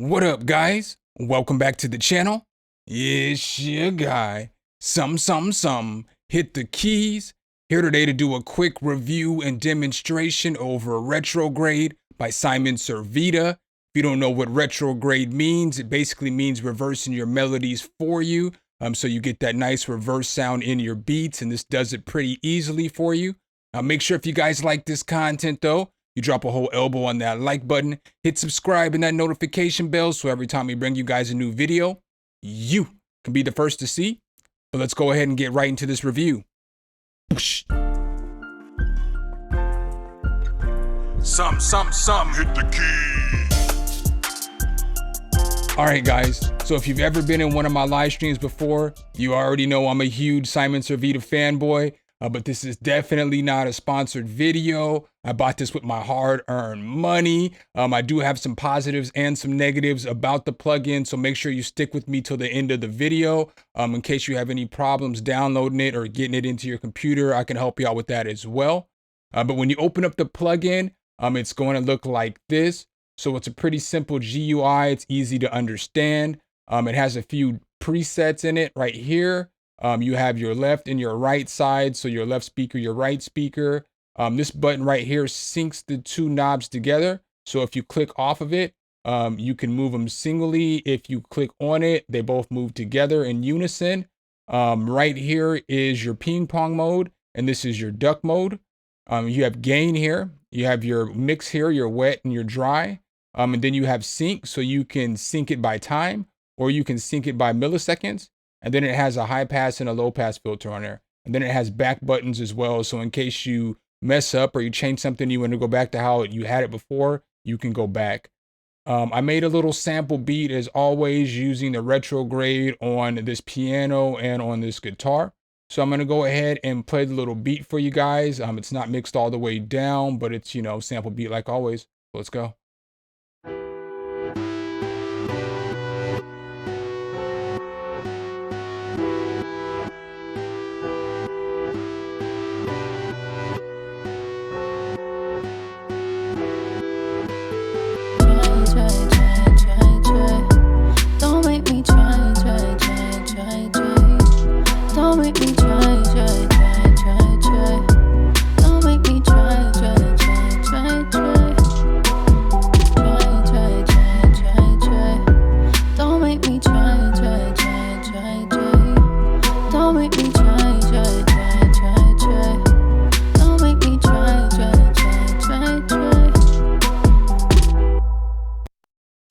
What up, guys? Welcome back to the channel. It's your guy, SumnSumnSumn. Hit the keys. Here today to do a quick review and demonstration over Retrograde by Servida. If you don't know what retrograde means, it basically means reversing your melodies for you. So you get that nice reverse sound in your beats, and this does it pretty easily for you. Make sure if you guys like this content though, you drop a whole elbow on that like button, hit subscribe and that notification bell so every time we bring you guys a new video, you can be the first to see. So let's go ahead and get right into this review. SumnSumnSumn, hit the key. All right, guys. So if you've ever been in one of my live streams before, you already know I'm a huge Servida fanboy. But this is definitely not a sponsored video. I bought this with my hard-earned money. I do have some positives and some negatives about the plugin, so make sure you stick with me till the end of the video. In case you have any problems downloading it or getting it into your computer, I can help you out with that as well. But when you open up the plugin, it's going to look like this. So it's a pretty simple GUI. It's easy to understand. It has a few presets in it right here. You have your left and your right side. So your left speaker, your right speaker. This button right here syncs the two knobs together. So if you click off of it, you can move them singly. If you click on it, they both move together in unison. Right here is your ping pong mode, and this is your duck mode. You have gain here. You have your mix here, your wet and your dry. And then you have sync, so you can sync it by time, or you can sync it by milliseconds. And then it has a high pass and a low pass filter on there. And then it has back buttons as well. So in case you mess up or you change something, you want to go back to how you had it before, you can go back. I made a little sample beat as always using the Retrograde on this piano and on this guitar. So I'm going to go ahead and play the little beat for you guys. It's not mixed all the way down, but it's, sample beat like always. Let's go.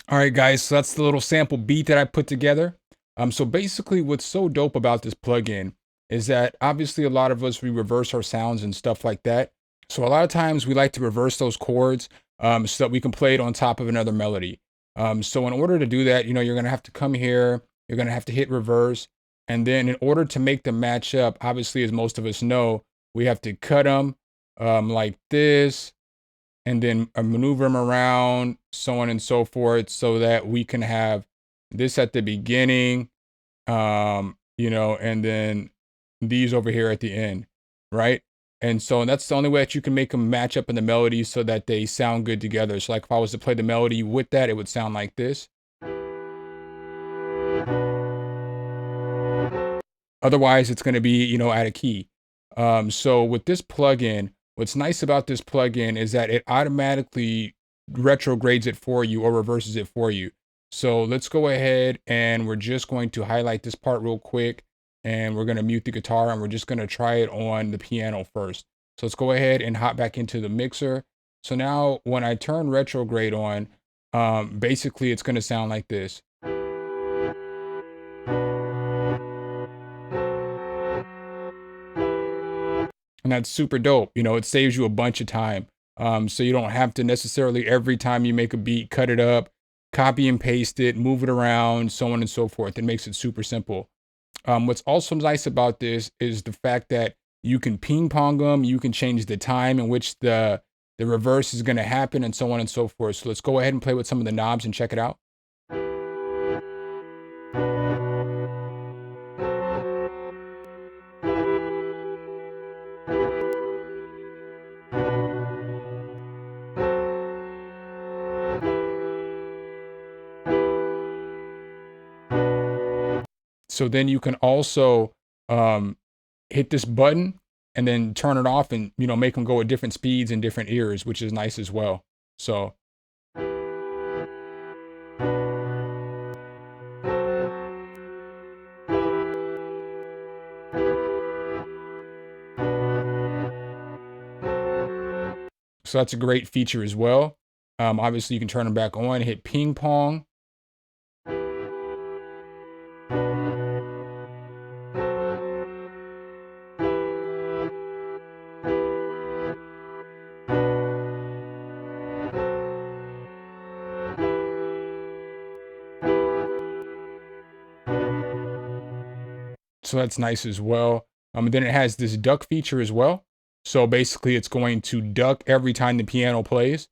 All right, guys, so that's the little sample beat that I put together. So basically what's so dope about this plugin is that obviously a lot of us, we reverse our sounds and stuff like that. So a lot of times we like to reverse those chords so that we can play it on top of another melody. So in order to do that, you're going to have to come here, you're going to have to hit reverse. And then in order to make them match up, obviously, as most of us know, we have to cut them like this, and then maneuver them around, so on and so forth, so that we can have this at the beginning, and then these over here at the end, right? And so that's the only way that you can make them match up in the melody so that they sound good together. So like if I was to play the melody with that, it would sound like this. Otherwise, it's going to be, out of key. So with this plugin, what's nice about this plugin is that it automatically retrogrades it for you or reverses it for you. So let's go ahead and we're just going to highlight this part real quick, and we're going to mute the guitar, and we're just going to try it on the piano first. So let's go ahead and hop back into the mixer. So now when I turn retrograde on, basically it's going to sound like this. And that's super dope. It saves you a bunch of time. So you don't have to necessarily every time you make a beat, cut it up, copy and paste it, move it around, so on and so forth. It makes it super simple. What's also nice about this is the fact that you can ping pong them. You can change the time in which the reverse is going to happen, and so on and so forth. So let's go ahead and play with some of the knobs and check it out. So then you can also hit this button and then turn it off and, you know, make them go at different speeds and different ears, which is nice as well. So that's a great feature as well. Obviously you can turn them back on, hit ping pong. So that's nice as well. And then it has this duck feature as well. So basically it's going to duck every time the piano plays.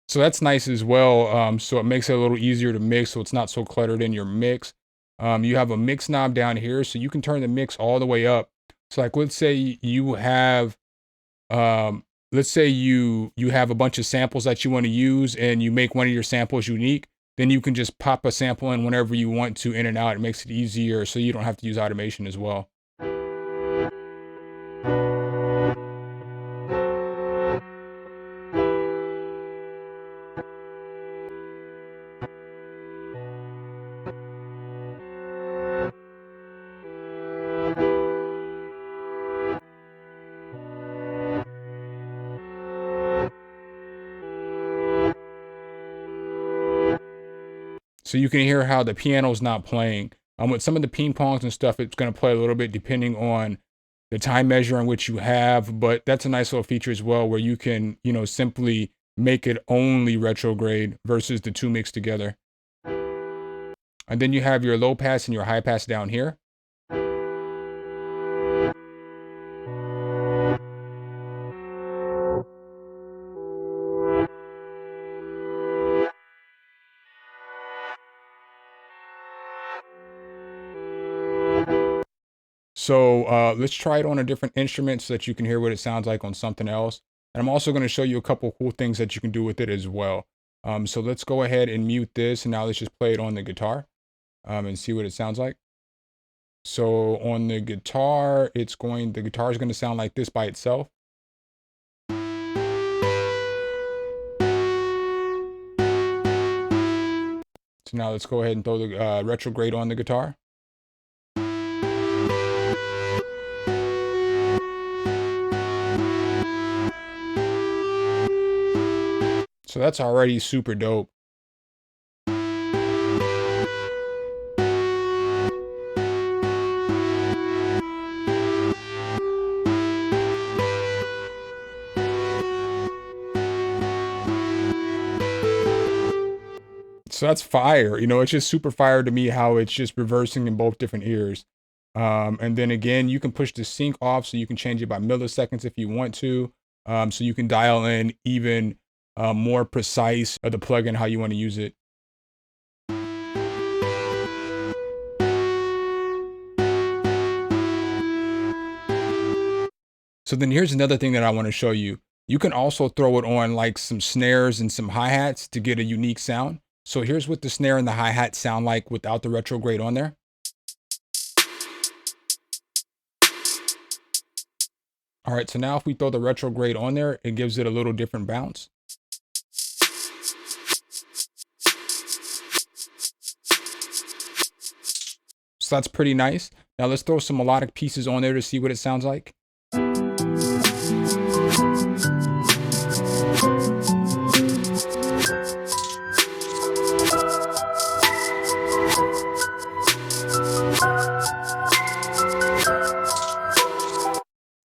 So that's nice as well. So it makes it a little easier to mix, so it's not so cluttered in your mix. You have a mix knob down here, so you can turn the mix all the way up. So like, let's say you have, let's say you have a bunch of samples that you want to use, and you make one of your samples unique. Then you can just pop a sample in whenever you want to, in and out. It makes it easier, so you don't have to use automation as well. So you can hear how the piano's not playing. With some of the ping pongs and stuff, it's going to play a little bit depending on the time measure on which you have. But that's a nice little feature as well, where you can, you know, simply make it only retrograde versus the two mixed together. And then you have your low pass and your high pass down here. So let's try it on a different instrument so that you can hear what it sounds like on something else. And I'm also going to show you a couple cool things that you can do with it as well. So let's go ahead and mute this, and now let's just play it on the guitar and see what it sounds like. So on the guitar, the guitar is going to sound like this by itself. So now let's go ahead and throw the retrograde on the guitar. So that's already super dope. So that's fire. You know, it's just super fire to me how it's just reversing in both different ears. And then again, you can push the sync off, so you can change it by milliseconds if you want to. So you can dial in even more precise of the plugin, how you want to use it. So then here's another thing that I want to show you. You can also throw it on like some snares and some hi-hats to get a unique sound. So here's what the snare and the hi-hat sound like without the retrograde on there. All right, so now if we throw the retrograde on there, it gives it a little different bounce. So that's pretty nice. Now let's throw some melodic pieces on there to see what it sounds like.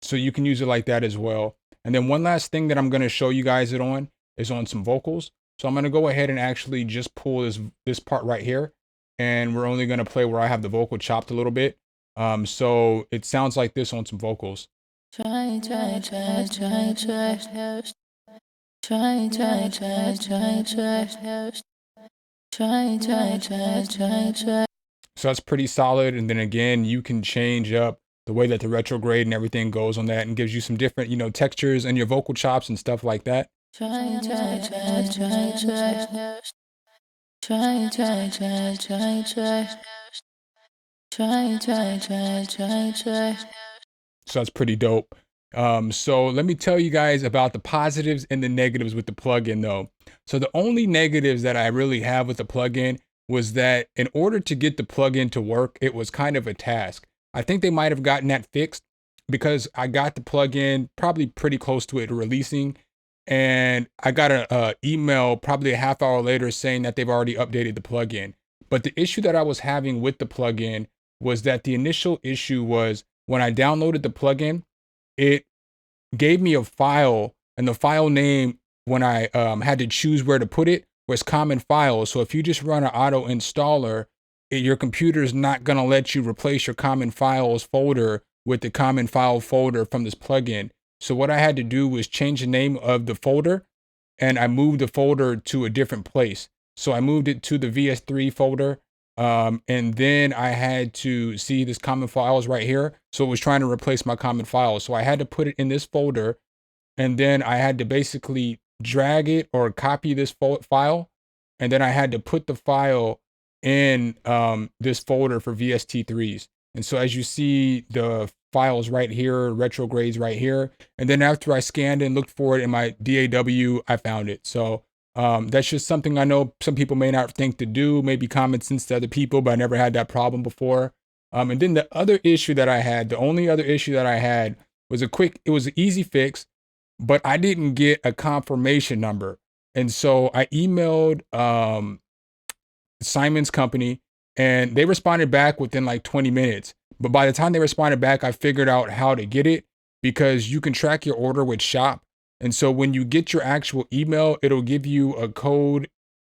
So you can use it like that as well. And then one last thing that I'm going to show you guys it on is on some vocals. So I'm going to go ahead and actually just pull this part right here. And we're only going to play where I have the vocal chopped a little bit. So it sounds like this on some vocals. So that's pretty solid. And then again, you can change up the way that the retrograde and everything goes on that and gives you some different, you know, textures and your vocal chops and stuff like that. So that's pretty dope. So let me tell you guys about the positives and the negatives with the plugin though. So the only negatives that I really have with the plugin was that in order to get the plugin to work, it was kind of a task. I think they might have gotten that fixed because I got the plugin probably pretty close to it releasing. And I got an email probably a half hour later saying that they've already updated the plugin. But the issue that I was having with the plugin was that the initial issue was when I downloaded the plugin, it gave me a file, and the file name, when I had to choose where to put it, was common files. So if you just run an auto installer, your computer is not going to let you replace your common files folder with the common file folder from this plugin. So what I had to do was change the name of the folder, and I moved the folder to a different place. So I moved it to the VS3 folder. And then I had to see this common files right here. So it was trying to replace my common files. So I had to put it in this folder, and then I had to basically drag it or copy this file. And then I had to put the file in this folder for VST3s. And so as you see, the files right here, retrogrades right here. And then after I scanned and looked for it in my DAW, I found it. So that's just something I know some people may not think to do, maybe common sense to other people, but I never had that problem before. And then the other issue that I had, the only other issue that I had was it was an easy fix, but I didn't get a confirmation number. And so I emailed Simon's company, and they responded back within like 20 minutes. But by the time they responded back, I figured out how to get it, because you can track your order with Shop. And so when you get your actual email, it'll give you a code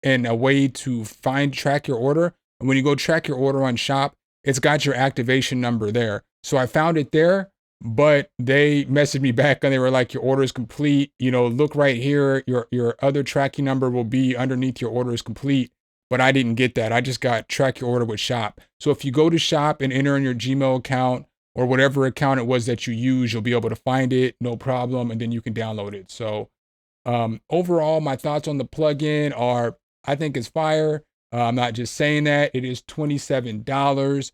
and a way to track your order. And when you go track your order on Shop, it's got your activation number there. So I found it there, but they messaged me back and they were like, your order is complete. You know, look right here. Your other tracking number will be underneath your order is complete. But I didn't get that. I just got track your order with Shop. So if you go to Shop and enter in your Gmail account or whatever account it was that you use, you'll be able to find it, no problem, and then you can download it. So overall, my thoughts on the plugin are, I think it's fire. I'm not just saying that. It is $27.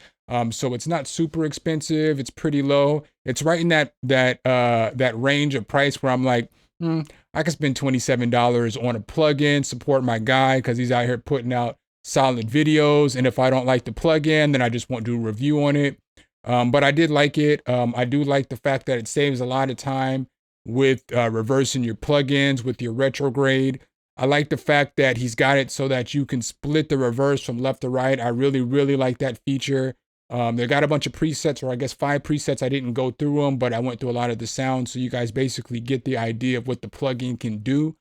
So it's not super expensive. It's pretty low. It's right in that range of price where I'm like, I could spend $27 on a plugin, support my guy because he's out here putting out solid videos. And if I don't like the plugin, then I just won't do a review on it. But I did like it. I do like the fact that it saves a lot of time with reversing your plugins with your retrograde. I like the fact that he's got it so that you can split the reverse from left to right. I really, really like that feature. They got a bunch of presets, or I guess 5 presets. I didn't go through them, but I went through a lot of the sounds, so you guys basically get the idea of what the plugin can do.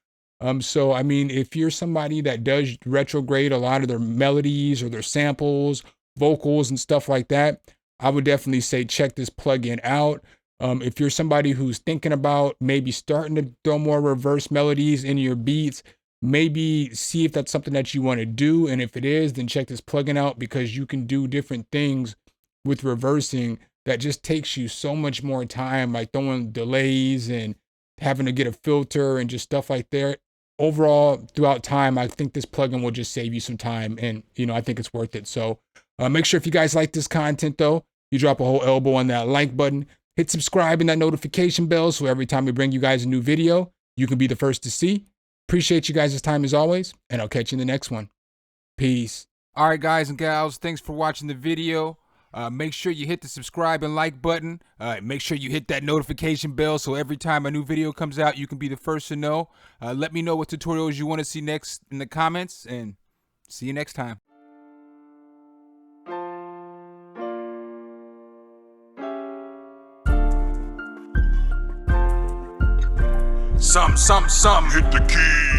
So, I mean, if you're somebody that does retrograde a lot of their melodies or their samples, vocals and stuff like that, I would definitely say check this plugin out. If you're somebody who's thinking about maybe starting to throw more reverse melodies into your beats, maybe see if that's something that you want to do. And if it is, then check this plugin out, because you can do different things with reversing that just takes you so much more time, like throwing delays and having to get a filter and just stuff like that. Overall, throughout time, I think this plugin will just save you some time, and I think it's worth it. So make sure if you guys like this content though, you drop a whole elbow on that like button, hit subscribe and that notification bell, so every time we bring you guys a new video, you can be the first to see. Appreciate you guys' time as always, and I'll catch you in the next one. Peace. All right, guys and gals, thanks for watching the video. Make sure you hit the subscribe and like button. Make sure you hit that notification bell so every time a new video comes out, you can be the first to know. Let me know what tutorials you want to see next in the comments, and see you next time. Some, hit the key.